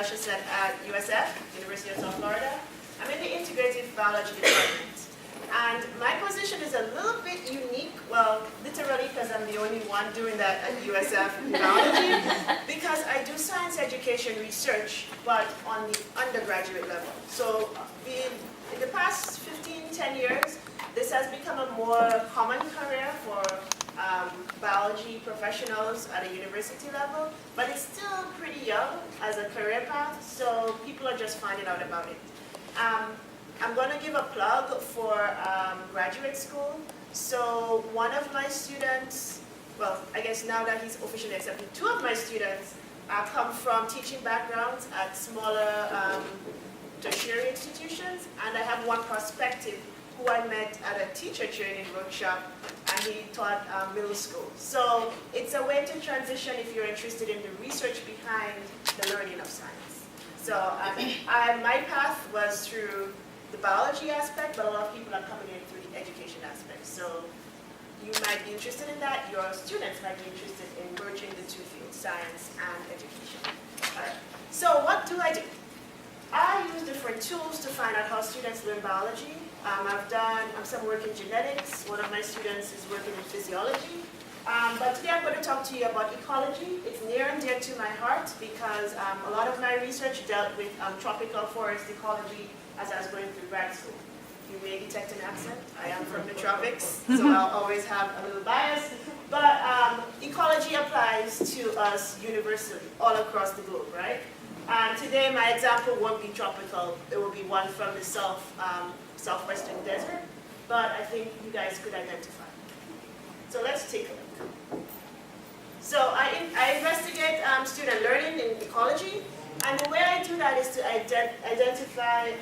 Natasha said, at USF, University of South Florida. I'm in the Integrative Biology department. And my position is a little bit unique, well, literally because I'm the only one doing that at USF Biology, because I do science education research, but on the undergraduate level. So in the past 10 years, this has become a more common career for biology professionals at a university level, but it's still pretty young as a career path, so people are just finding out about it. I'm going to give a plug for graduate school. So one of my students, well, I guess now that he's officially accepted, 2 of my students come from teaching backgrounds at smaller tertiary institutions, and I have one prospective who I met at a teacher training workshop, and he taught middle school. So it's a way to transition if you're interested in the research behind the learning of science. So my path was through the biology aspect, but a lot of people are coming in through the education aspect. So you might be interested in that. Your students might be interested in merging the 2 fields, science and education. All right. So what do? I use different tools to find out how students learn biology. I've done some work in genetics. One of my students is working in physiology. But today I'm going to talk to you about ecology. It's near and dear to my heart because a lot of my research dealt with tropical forest ecology as I was going through grad school. You may detect an accent. I am from the tropics, so I'll always have a little bias. But ecology applies to us universally, all across the globe, right? And today my example won't be tropical. It will be one from the southwestern desert, but I think you guys could identify. So let's take a look. So I investigate student learning in ecology, and the way I do that is to identify,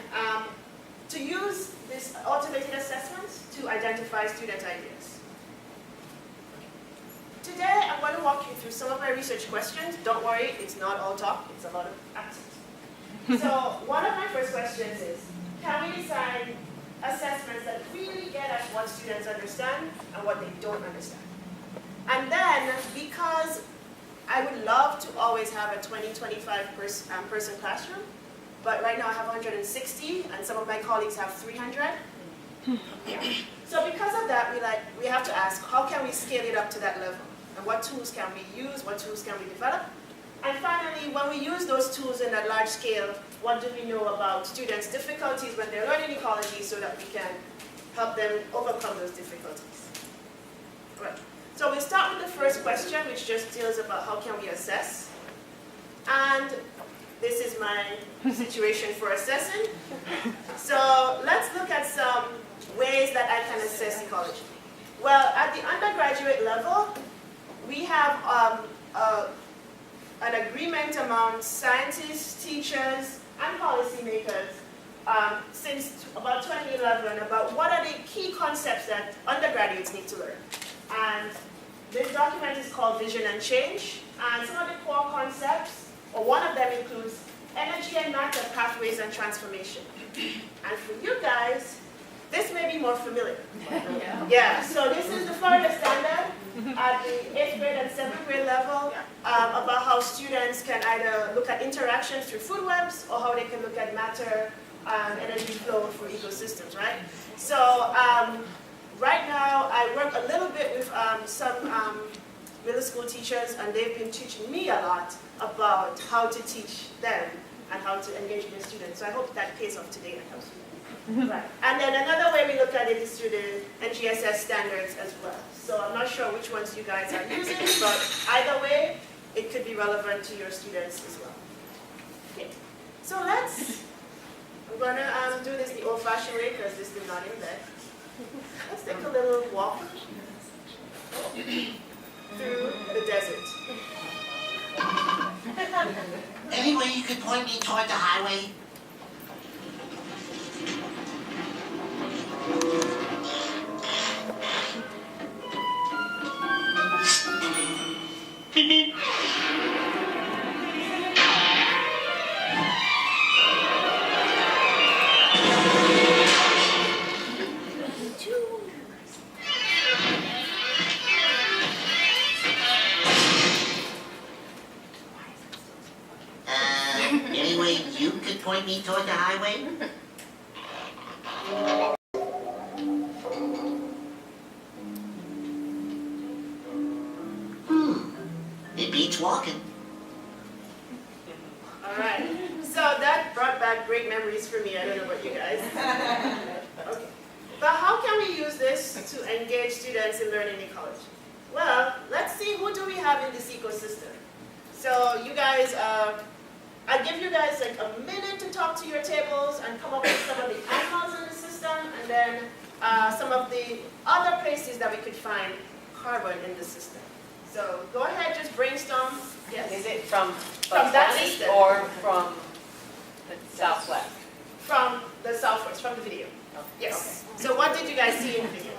to use this automated assessments to identify student ideas. Today I'm going to walk you through some of my research questions. Don't worry, it's not all talk, it's a lot of actions. So one of my first questions is, can we design assessments that really get at what students understand and what they don't understand? And then, because I would love to always have a 20-25 person classroom, but right now I have 160, and some of my colleagues have 300. So because of that, we have to ask, how can we scale it up to that level? And what tools can we use? What tools can we develop? And finally, when we use those tools in that large scale, what do we know about students' difficulties when they're learning ecology so that we can help them overcome those difficulties? Right. So we'll start with the first question, which just deals about how can we assess. And this is my situation for assessing. So let's look at some ways that I can assess ecology. Well, at the undergraduate level, we have an agreement among scientists, teachers, and policymakers since about 2011 about what are the key concepts that undergraduates need to learn. And this document is called Vision and Change. And some of the core concepts, or one of them includes energy and matter pathways and transformation. And for you guys, this may be more familiar. Yeah, so this is the Florida standard at the 8th grade and 7th grade level about how students can either look at interactions through food webs or how they can look at matter and energy flow for ecosystems, right? So right now I work a little bit with some middle school teachers, and they've been teaching me a lot about how to teach them and how to engage with the students. So I hope that pays off today and helps you. Right. And then another way we look at it is through the NGSS standards as well. So I'm not sure which ones you guys are using, but either way, it could be relevant to your students as well. Okay. So I'm going to do this the old-fashioned way because this is not in there. Let's take a little walk through the desert. Any way you could point me toward the highway? Any way you could point me toward the highway? It beats walking. All right. So that brought back great memories for me. I don't know about you guys. Okay. But how can we use this to engage students in learning ecology? Well, let's see, who do we have in this ecosystem? So you guys, I'll give you guys like a minute to talk to your tables and come up with some of the animals in the system, and then some of the other places that we could find carbon in the system. So go ahead, just brainstorm. Yes? Is it from that Bunny system. or from the southwest? From the southwest, from the video. Yes. So what did you guys see in the video?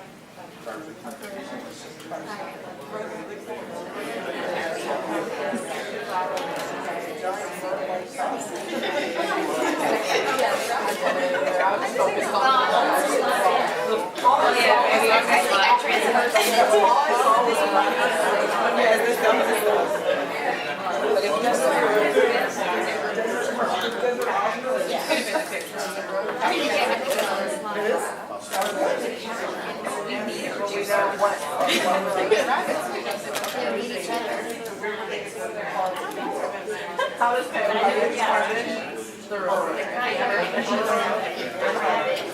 How is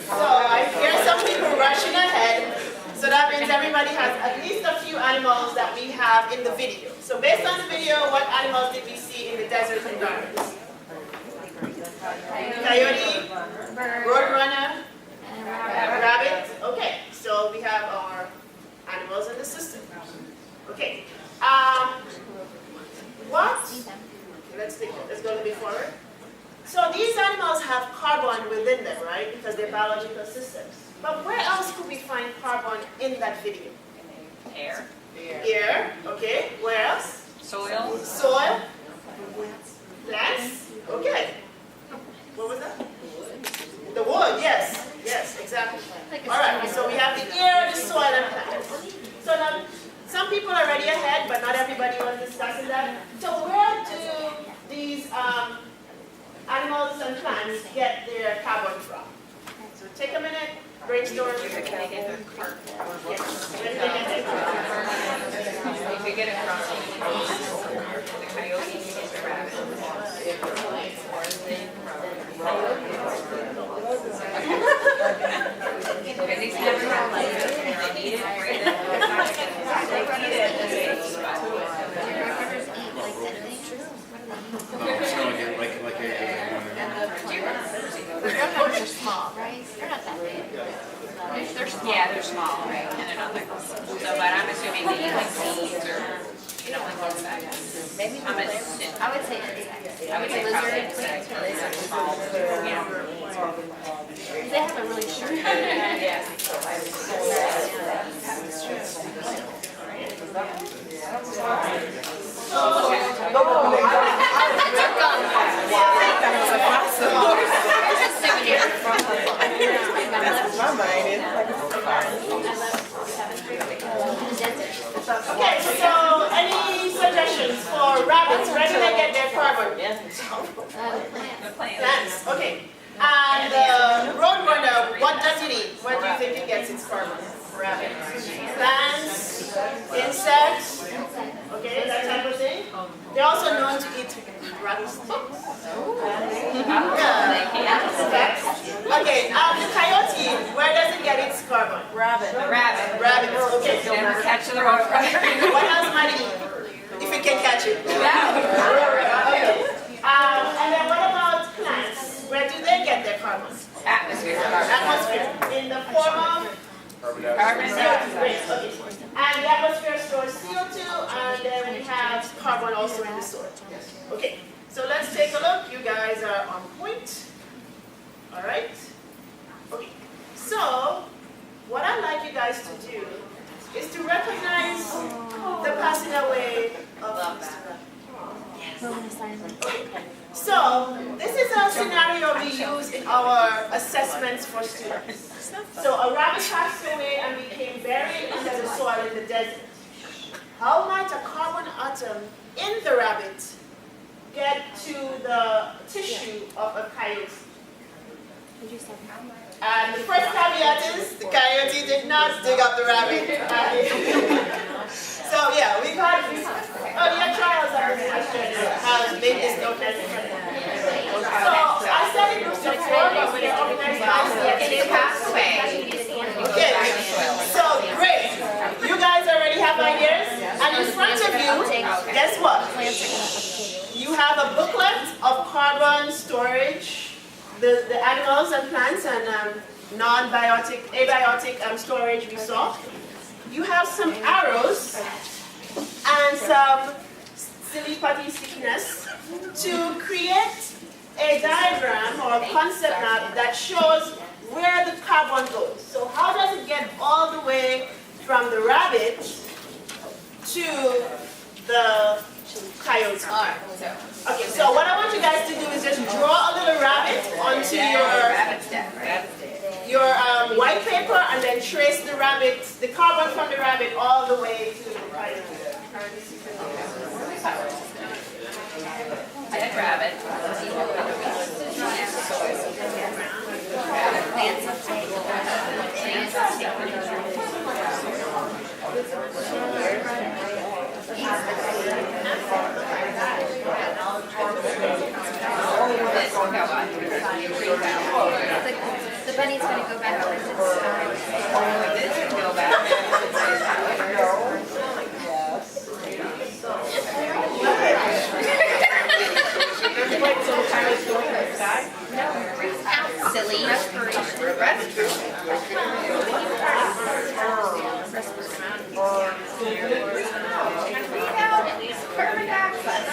So I hear some people rushing ahead. So that means everybody has at least a few animals that we have in the video. So based on the video, what animals did we see in the desert environment? Coyote, roadrunner, rabbit. Okay, so we have our animals in the system. Okay. Let's go a little bit forward. So these animals have carbon within them, right? Because they're biological systems. But where else could we find carbon in that video? Air. Air, okay. Where else? Soil. Soil. Plants. Okay. What was that? The wood, yes. Yes, exactly. All right, so we have the air, the soil, and plants. So now, some people are already ahead, but not everybody was discussing that. So where do these animals and plants get their carbon from? So take a minute, brainstorm. Where can they get their carbon? Yes. Where do they get their carbon? You could get it from the coyotes, the rabbits. Because these never have like they need it right They're small, right? They're not that big. They're small. Yeah, they're small, right? And they're not like so, but I'm assuming they eat like seeds or like insects. Maybe I would say insects. I would say probably insects, but they're small. They have a really short Yeah. Okay, so any suggestions for rabbits? Where do they get their carbon? Plants. Okay. And roadrunner, what does it eat? Where do you think it gets its carbon? Rabbit. Plants, insects. Okay, that type of thing. They're also known to eat rabbits. Okay, the coyote, where does it get its carbon? Rabbit. Rabbit. Okay. Never catch the road runner. What else might it eat? If it can catch it. Okay. And then what about plants? Where do they get their carbon? Atmosphere. Atmosphere. In the form of Carbon CO2. dioxide. Great. Okay. And the atmosphere stores CO2, and then we have carbon also in the soil. Okay. So let's take a look. You guys are on point. All right. Okay. So what I'd like you guys to do is to recognize the passing away of Okay. So this is a scenario we use in our assessments for students. So a rabbit passed away and became buried under the soil in the desert. How might a carbon atom in the rabbit get to the tissue of a coyote. And the first caveat is the coyote did not dig up the rabbit. So yeah, we got earlier trials on this question have made this no necessary. So I said it groups of four, but we're organized by It's pathway. Okay, so great. You guys already have ideas? And in front of you, guess what? You have a booklet of carbon storage, the animals and plants and non-biotic, abiotic storage we saw. You have some arrows and some silly putty stickiness to create a diagram or a concept map that shows where the carbon goes. So how does it get all the way from the rabbit to the coyote? Okay, so what I want you guys to do is just draw a little rabbit onto your white paper and then trace the rabbit, the carbon from the rabbit all the way to the coyote. Dead rabbit. The bunny's gonna go back to its Go back. silly Perfect accent.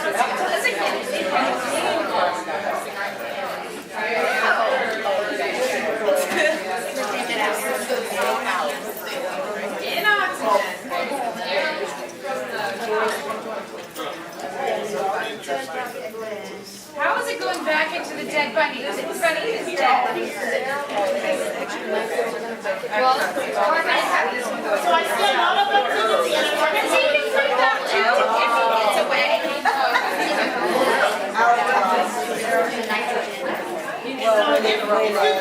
In oxygen. How is it going back into the dead bunny? The bunny is dead. Well, carbon had this one going. So I see a lot of activity and And see, you can put that too if he gets away. so if you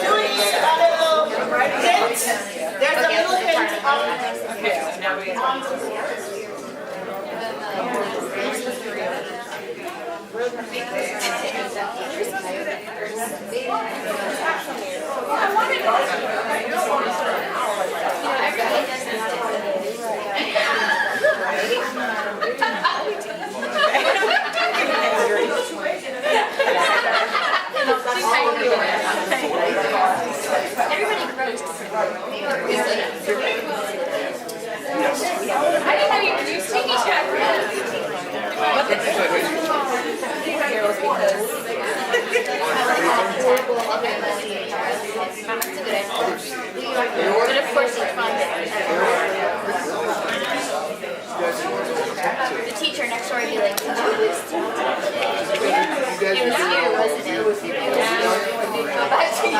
do need a little hint, there's a little hint on the board. everybody grows. I didn't know you could do sticky chocolate. But of course it's fun. The teacher next door would be like, did you lose to It was you, wasn't it? It was you. Go back to you.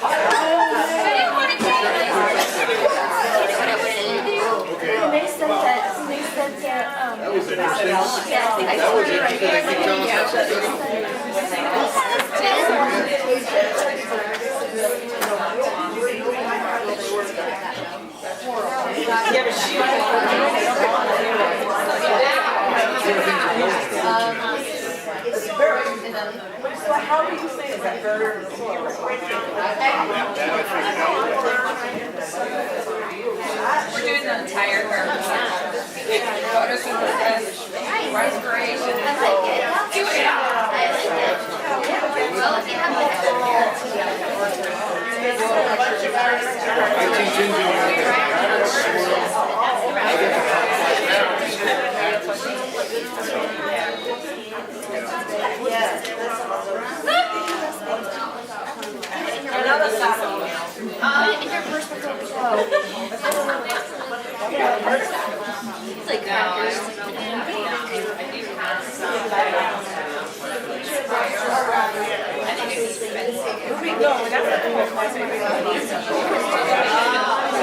I didn't want to take it. They said that, That was interesting. yeah, That was interesting. Keep telling us Yeah, but she so how do you say is that very We're doing the entire photosynthesis, respiration. I like it. Do it all. I like it. Well, if you have I teach engineering. in your personal show. It's like crackers.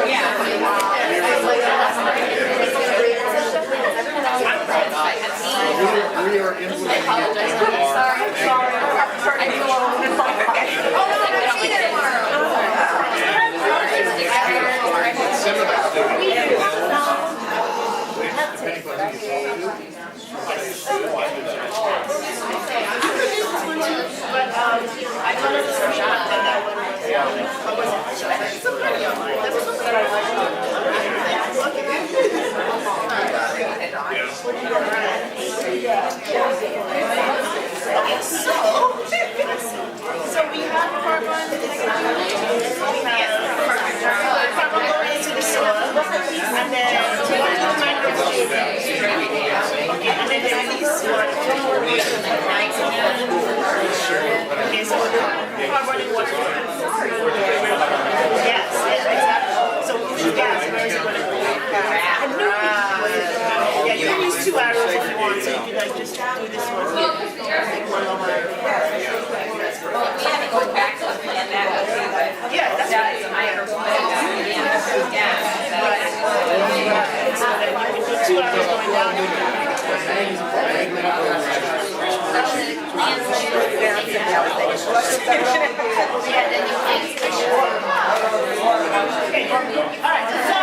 Yeah. we are implementing it apologize. into our. Sorry. I do want to. Oh, no, no, no, see you tomorrow. Some of that's different. Depending on who you talk to. But I told her to screenshot that one was, what was it? Somebody else. That was somebody Okay, so we have carbon, we have carbon going into the soil, and then one of the microbes, okay, and then they release water. Okay, so carbon and water. Yes, exactly. So this gas, where is it going to go? Yeah, you can use 2 arrows if you want, so you can like just do this one here. Like one over. Well, we haven't gone back to the plan that way, but Yeah, that's that right. is a microphone. Yeah. So then you can do 2 arrows going down. Okay, alright, so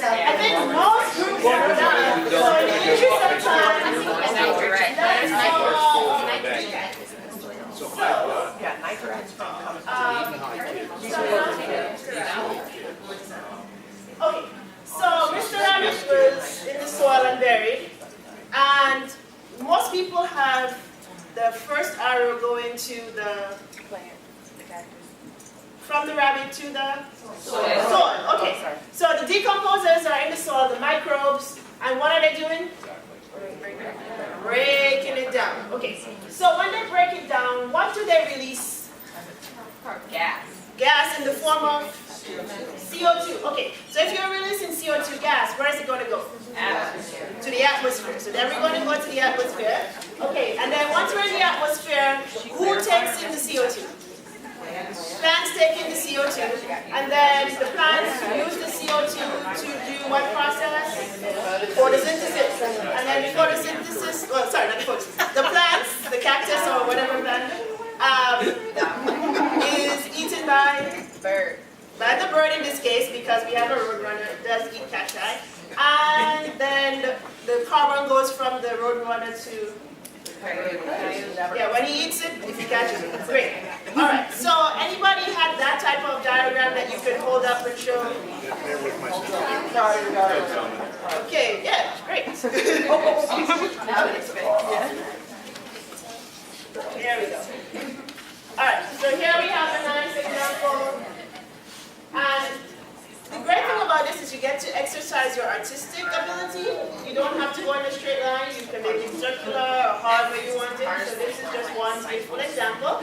I think most groups are done. So in the interest of time, I know, you're right. let's Yeah, nitrogen's from okay, so Mr. Rabbit was in the soil and buried, and most people have the first arrow going to the from the rabbit to the soil. Okay, so the decomposers are in the soil, the microbes, and what are they doing? Breaking it down. Okay, so when they break it down, what do they release? Gas. Gas in the form of CO2. Okay, so if you're releasing CO2 gas, where is it going to go? Atmosphere. To the atmosphere. So then we're going to go to the atmosphere. Okay, and then once we're in the atmosphere, who takes in the CO2? Plants take in the CO2, and then the plants use the CO2 to do what process? Photosynthesis. And then the photosynthesis, well, sorry, not the photosynthesis. The plants, the cactus or whatever plant, is eaten by Bird. by the bird in this case, because we have a roadrunner, it does eat cacti. And then the carbon goes from the roadrunner to, yeah, when he eats it, if he catches it. Great. All right, so anybody had that type of diagram that you could hold up and show? There was my sister. Okay, yeah, great. There we go. All right, so here we have a nice example. And the great thing about this is you get to exercise your artistic ability. You don't have to go in a straight line. You can make it circular or hard where you want it. So this is just one beautiful example.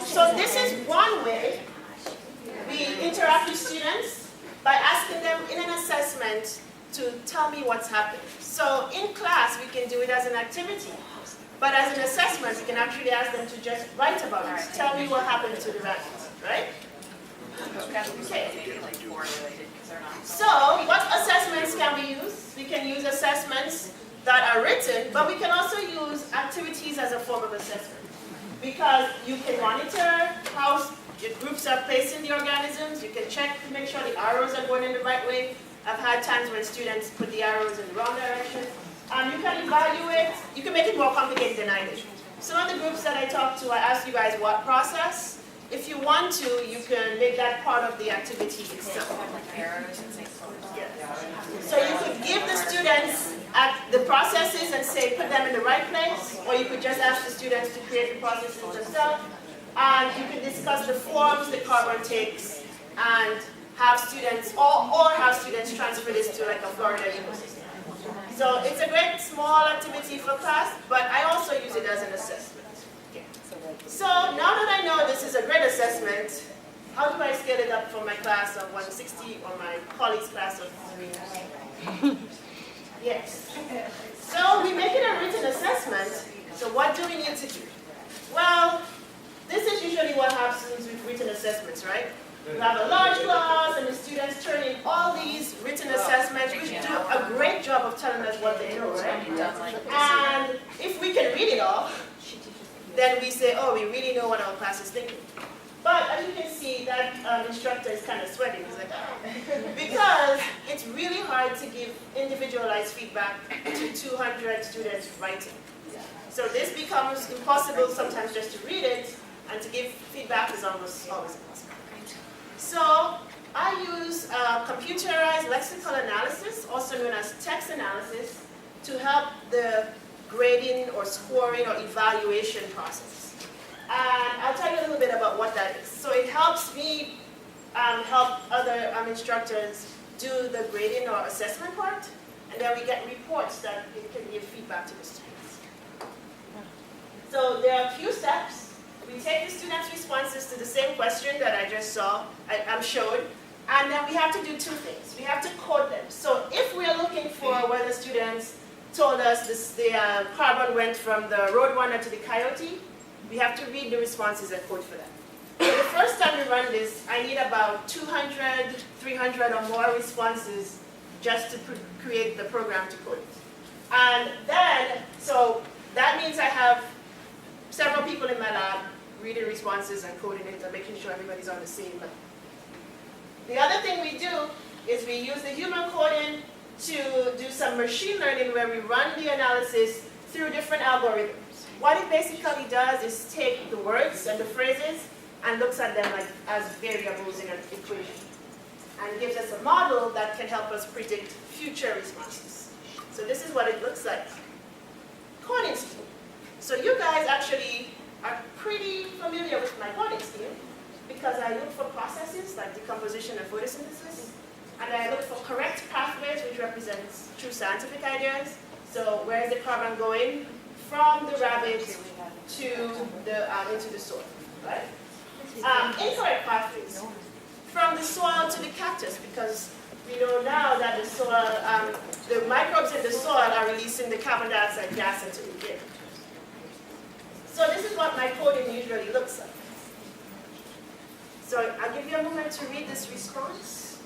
So this is one way we interact with students by asking them in an assessment to tell me what's happened. So in class, we can do it as an activity. But as an assessment, we can actually ask them to just write about it. Tell me what happened to the rabbits, right? Okay. So, what assessments can we use? We can use assessments that are written, but we can also use activities as a form of assessment. Because you can monitor how your groups are placing the organisms, you can check to make sure the arrows are going in the right way. I've had times when students put the arrows in the wrong direction. You can evaluate, you can make it more complicated than I did. Some of the groups that I talked to, I asked you guys what process. If you want to, you can make that part of the activity itself. So you could give the students the processes and say, put them in the right place, or you could just ask the students to create the processes themselves. And you can discuss the forms the carbon takes and have students, or have students transfer this to like a Florida ecosystem. So it's a great small activity for class, but I also use it as an assessment. Okay. So now that I know this is a great assessment, how do I scale it up for my class of 160 or my colleagues' class of 300? Yes. So we make it a written assessment. So what do we need to do? Well, this is usually what happens with written assessments, right? You have a large class and the students turn in all these written assessments, which do a great job of telling us what they know, right? And if we can read it all, then we say, oh, we really know what our class is thinking. But as you can see, that instructor is kind of sweating. He's like, oh. Because it's really hard to give individualized feedback to 200 students writing. So this becomes impossible sometimes just to read it, and to give feedback is almost always impossible. So I use computerized lexical analysis, also known as text analysis, to help the grading or scoring or evaluation process. And I'll tell you a little bit about what that is. So it helps me help other instructors do the grading or assessment part, and then we get reports that it can give feedback to the students. So there are a few steps. We take the students' responses to the same question that I just showed, and then we have to do two things. We have to code them. So if we are looking for whether students told us the carbon went from the roadrunner to the coyote, we have to read the responses and code for them. So the first time we run this, I need about 200, 300 or more responses just to create the program to code it. And then, so that means I have several people in my lab reading responses and coding it and making sure everybody's on the same level. The other thing we do is we use the human coding to do some machine learning where we run the analysis through different algorithms. What it basically does is take the words and the phrases and looks at them like as variables in an equation, and gives us a model that can help us predict future responses. So this is what it looks like. Coding scheme. So you guys actually are pretty familiar with my coding scheme because I look for processes like decomposition and photosynthesis, and I look for correct pathways, which represents true scientific ideas. So where is the carbon going from the rabbit to the into the soil, right? Incorrect pathways from the soil to the cactus, because we know now that the soil, the microbes in the soil are releasing the carbon dioxide gas into the air. So this is what my coding usually looks like. So I'll give you a moment to read this response.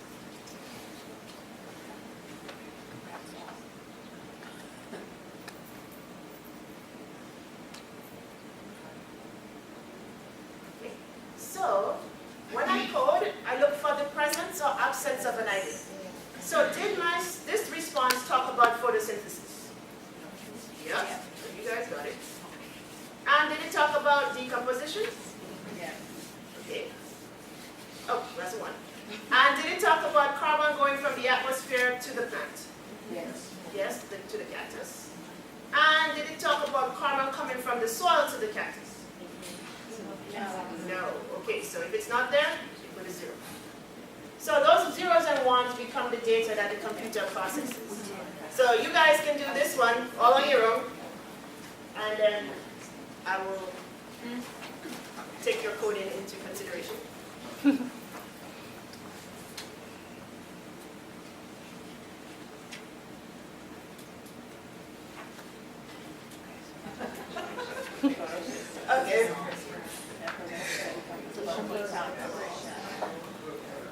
Okay. So when I code, I look for the presence or absence of an idea. So did this response talk about photosynthesis? Yes. So you guys got it. And did it talk about decomposition? Yeah. Okay. Oh, that's one. And did it talk about carbon going from the atmosphere to the plant? Yes. Yes, to the cactus. And did it talk about carbon coming from the soil to the cactus? No. Okay, so if it's not there, you put a 0. So those zeros and ones become the data that the computer processes. So you guys can do this one all on your own, and then I will take your coding into consideration. Okay.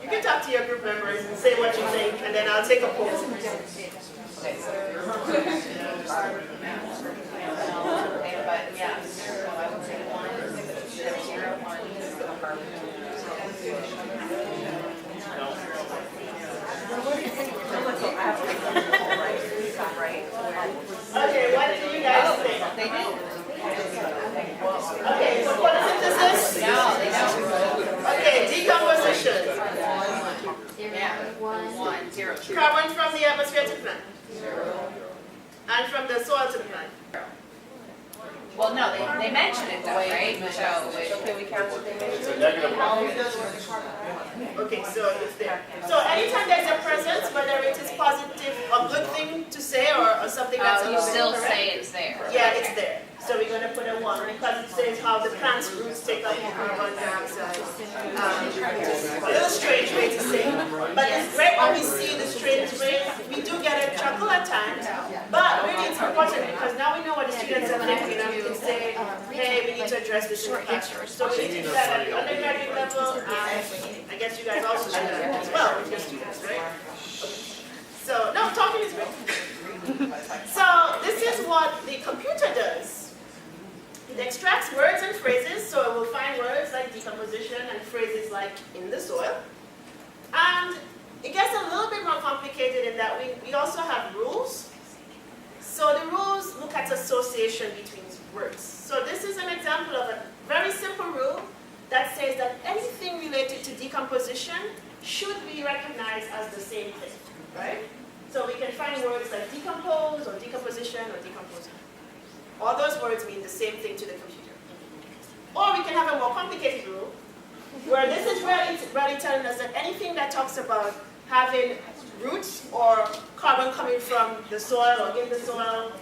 You can talk to your group members and say what you think, and then I'll take a poll. Okay, what do you guys think? They do. Okay, so photosynthesis? No, they don't. Okay, decomposition. Yeah. 1, 0. Carbon from the atmosphere to the plant. And from the soil to the plant. Well, no, they mention it though, right? So Okay, we count what they made. It's a negative one. Okay, so it's there. So anytime there's a presence, whether it is positive or good thing to say or something that's a you little bit still incorrect, say it's there. yeah, it's there. So we're going to put a 1 because it says how the plant's roots take up the carbon dioxide. A little strange way to say it. But it's great when we see the strange way. We do get a chuckle at times, but really it's important because now we know what the students are thinking and we can say, hey, we need to address this in the classroom. So we need to do that at the undergraduate level and I guess guess you guys also should have as well with your students, right? Okay. So, no, talking is great. So, this is what the computer does. It extracts words and phrases, so it will find words like decomposition and phrases like in the soil. And it gets a little bit more complicated in that we also have rules. So the rules look at association between words. So this is an example of a very simple rule that says that anything related to decomposition should be recognized as the same thing, right? So we can find words like decompose or decomposition or decomposing. All those words mean the same thing to the computer. Or we can have a more complicated rule where this is really telling us that anything that talks about having roots or carbon coming from the soil or in the soil,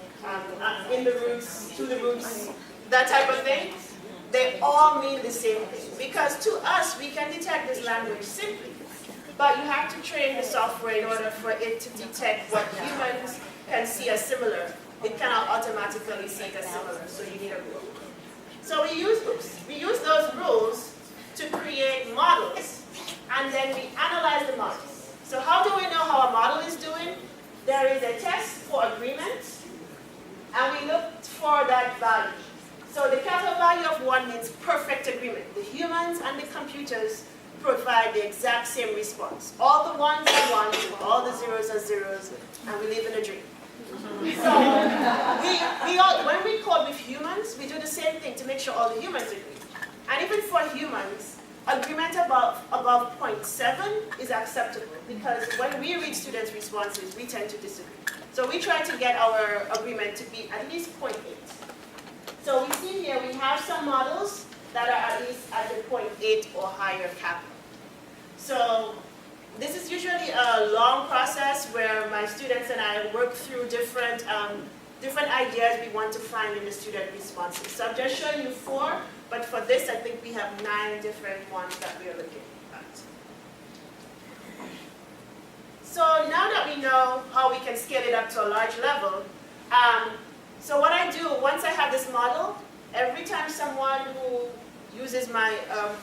in the roots, to the roots, that type of thing, they all mean the same thing. Because to us, we can detect this language simply, but you have to train the software in order for it to detect what humans can see as similar. It cannot automatically see it as similar, so you need a rule. So we use those rules to create models, and then we analyze the models. So how do we know how a model is doing? There is a test for agreement, and we look for that value. So the capital value of 1 means perfect agreement. The humans and the computers provide the exact same response. All the ones are ones, all the zeros are zeros, and we live in a dream. So when we code with humans, we do the same thing to make sure all the humans agree. And even for humans, agreement above 0.7 is acceptable, because when we read students' responses, we tend to disagree. So we try to get our agreement to be at least 0.8. So we see here we have some models that are at least at the 0.8 or higher capital. So this is usually a long process where my students and I work through different ideas we want to find in the student responses. So I'm just showing you 4, but for this I think we have 9 different ones that we are looking at. So now that we know how we can scale it up to a large level, so what I do, once I have this model, every time someone who uses my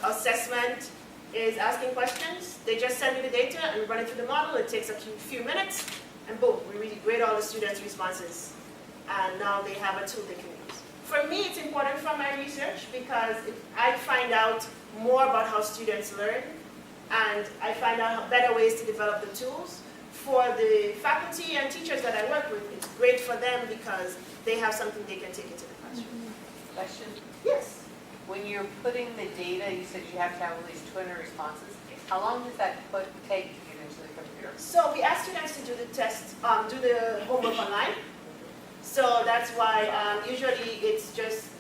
assessment is asking questions, they just send me the data and we run it through the model. It takes a few minutes, and boom, we grade all the students' responses. And now they have a tool they can use. For me, it's important for my research because I find out more about how students learn, and I find out better ways to develop the tools. For the faculty and teachers that I work with, it's great for them because they have something they can take into the classroom. Question. Yes? When you're putting the data, you said you have to have at least 200 responses. How long does that take to get into the computer? So we ask students to do the test, do the homework online. So that's why usually it's just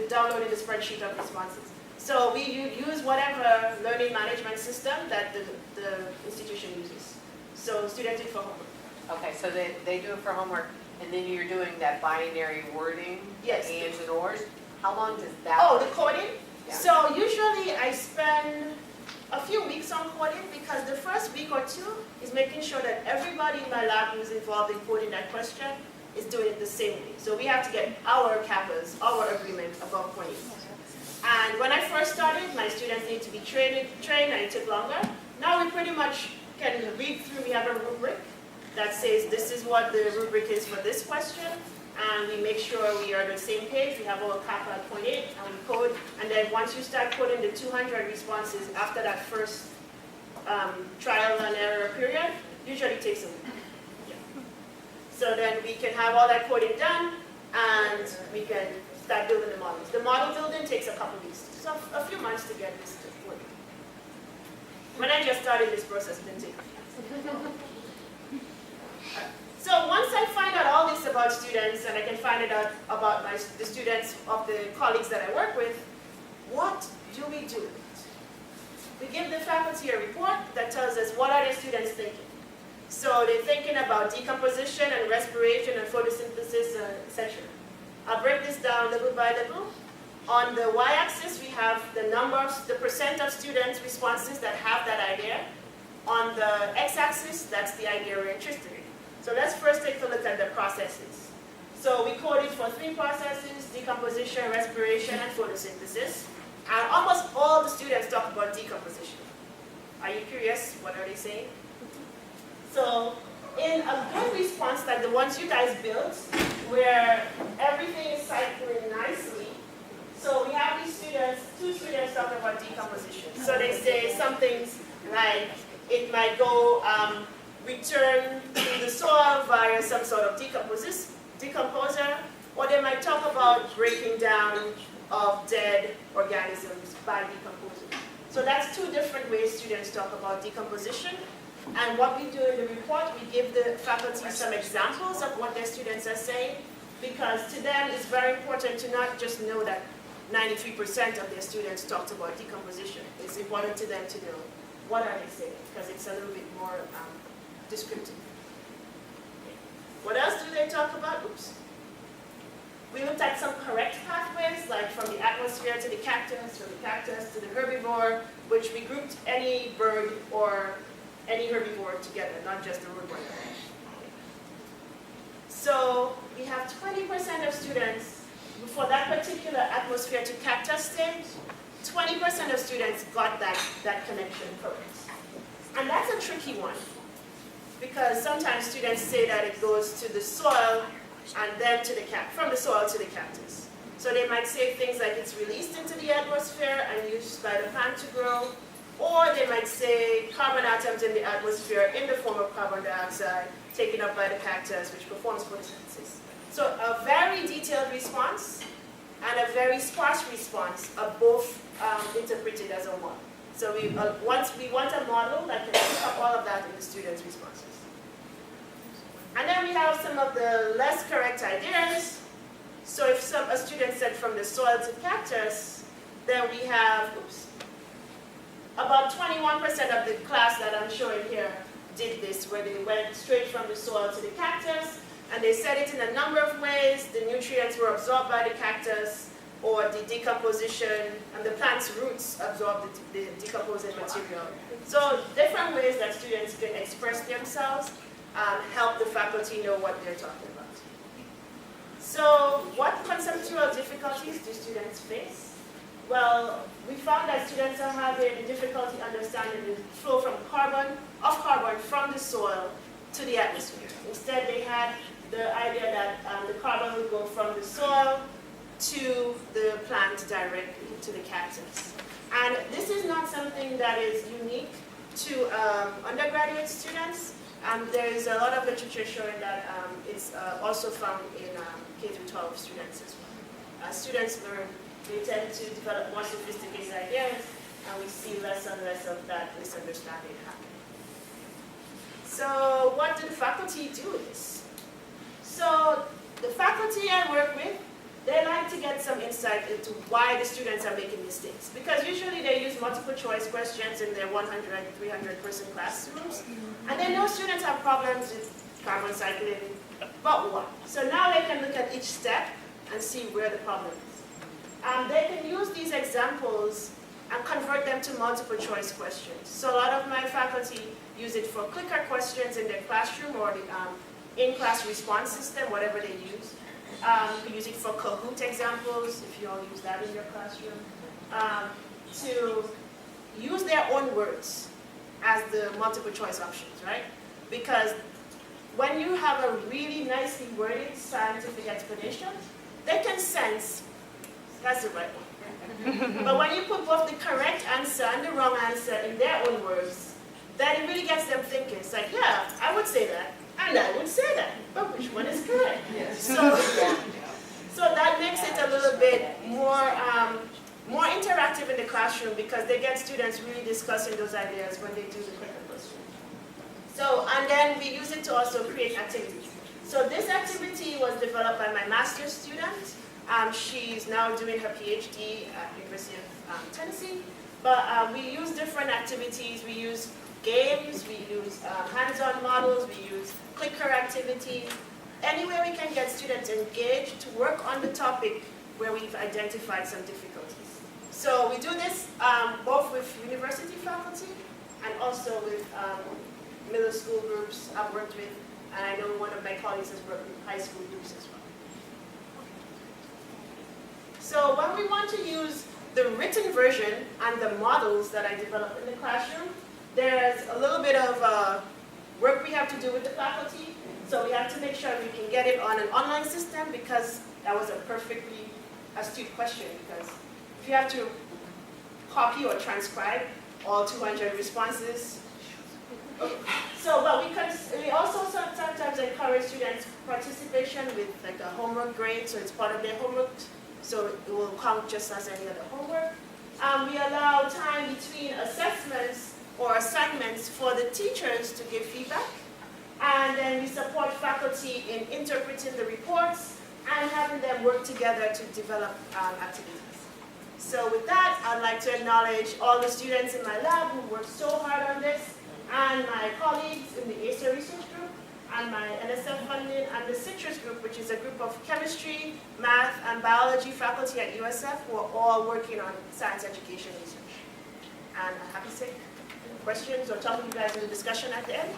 downloading the spreadsheet of responses. So we use whatever learning management system that the institution uses. So students do it for homework. Okay, so they do it for homework, and then you're doing that binary wording, Yes. ands and ors. How long does that? Oh, the coding? Yeah. So usually I spend a few weeks on coding because the first week or 2 is making sure that everybody in my lab who's involved in coding that question is doing it the same way. So we have to get our kappas, our agreement above 0.8. And when I first started, my students need to be trained, and it took longer. Now we pretty much can read through. We have a rubric that says this is what the rubric is for this question, and we make sure we are on the same page. We have our kappa at 0.8, and we code. And then once you start coding the 200 responses after that first trial and error period, usually takes a week. Yeah. So then we can have all that coding done, and we can start building the models. The model building takes a couple weeks, so a few months to get this working. When I just started this process, it didn't take a few months. So once I find out all this about students, and I can find it out about the students of the colleagues that I work with, what do we do? We give the faculty a report that tells us what are the students thinking. So they're thinking about decomposition and respiration and photosynthesis, etc. I'll break this down little by little. On the y-axis, we have the percent of students' responses that have that idea. On the x-axis, that's the idea we're interested in. So let's first take a look at the processes. So we coded for 3 processes: decomposition, respiration, and photosynthesis. And almost all the students talk about decomposition. Are you curious? What are they saying? So in a good response like the ones you guys built, where everything is cycling nicely, so we have these students, two students talking about decomposition. So they say some things like it might go return to the soil via some sort of decomposer, or they might talk about breaking down of dead organisms by decomposing. So that's two different ways students talk about decomposition. And what we do in the report, we give the faculty some examples of what their students are saying, because to them it's very important to not just know that 93% of their students talked about decomposition. It's important to them to know what are they saying, because it's a little bit more descriptive. What else do they talk about? Oops. We looked at some correct pathways, like from the atmosphere to the cactus, from the cactus to the herbivore, which we grouped any bird or any herbivore together, not just the rootworm. So we have 20% of students, for that particular atmosphere to cactus stage, 20% of students got that connection correct. And that's a tricky one, because sometimes students say that it goes to the soil and then to the from the soil to the cactus. So they might say things like it's released into the atmosphere and used by the plant to grow, or they might say carbon atoms in the atmosphere in the form of carbon dioxide taken up by the cactus, which performs photosynthesis. So a very detailed response and a very sparse response are both interpreted as a one. So we want a model that can pick up all of that in the students' responses. And then we have some of the less correct ideas. So if a student said from the soil to cactus, then we have, about 21% of the class that I'm showing here did this, where they went straight from the soil to the cactus, and they said it in a number of ways. The nutrients were absorbed by the cactus, or the decomposition, and the plant's roots absorb the decomposing material. So different ways that students can express themselves help the faculty know what they're talking about. So what conceptual difficulties do students face? Well, we found that students are having difficulty understanding the flow from carbon from the soil to the atmosphere. Instead, they had the idea that the carbon would go from the soil to the plant directly, to the cactus. And this is not something that is unique to undergraduate students. There is a lot of literature showing that it's also found in K-12 students as well. As students learn, they tend to develop more sophisticated ideas, and we see less and less of that misunderstanding happening. So what do the faculty do with this? So the faculty I work with, they like to get some insight into why the students are making mistakes. Because usually they use multiple choice questions in their 100, 300 person classrooms. And they know students have problems with carbon cycling, but what? So now they can look at each step and see where the problem is. They can use these examples and convert them to multiple choice questions. So a lot of my faculty use it for clicker questions in their classroom, or the in-class response system, whatever they use. You can use it for Kahoot examples, if you all use that in your classroom, to use their own words as the multiple choice options, right? Because when you have a really nicely worded scientific explanation, they can sense that's the right one. But when you put both the correct answer and the wrong answer in their own words, then it really gets them thinking. It's like, yeah, I would say that, and I would say that, but which one is correct? So that makes it a little bit more interactive in the classroom, because they get students really discussing those ideas when they do the clicker question. So, and then we use it to also create activities. So this activity was developed by my master's student. She's now doing her Ph.D. at University of Tennessee. But we use different activities. We use games, we use hands-on models, we use clicker activities. Anywhere we can get students engaged to work on the topic where we've identified some difficulties. So we do this both with university faculty and also with middle school groups I've worked with, and I know one of my colleagues has worked with high school groups as well. So when we want to use the written version and the models that I developed in the classroom, there's a little bit of work we have to do with the faculty. So we have to make sure we can get it on an online system, because that was a perfectly astute question, because if you have to copy or transcribe all 200 responses. So, but we also sometimes encourage students' participation with like a homework grade, so it's part of their homework, so it will count just as any other homework. We allow time between assessments or assignments for the teachers to give feedback. And then we support faculty in interpreting the reports and having them work together to develop activities. So with that, I'd like to acknowledge all the students in my lab who worked so hard on this, and my colleagues in the ACER research group, and my NSF funding, and the Citrus group, which is a group of chemistry, math, and biology faculty at USF who are all working on science education research. And I'm happy to take questions or talk to you guys in the discussion at the end.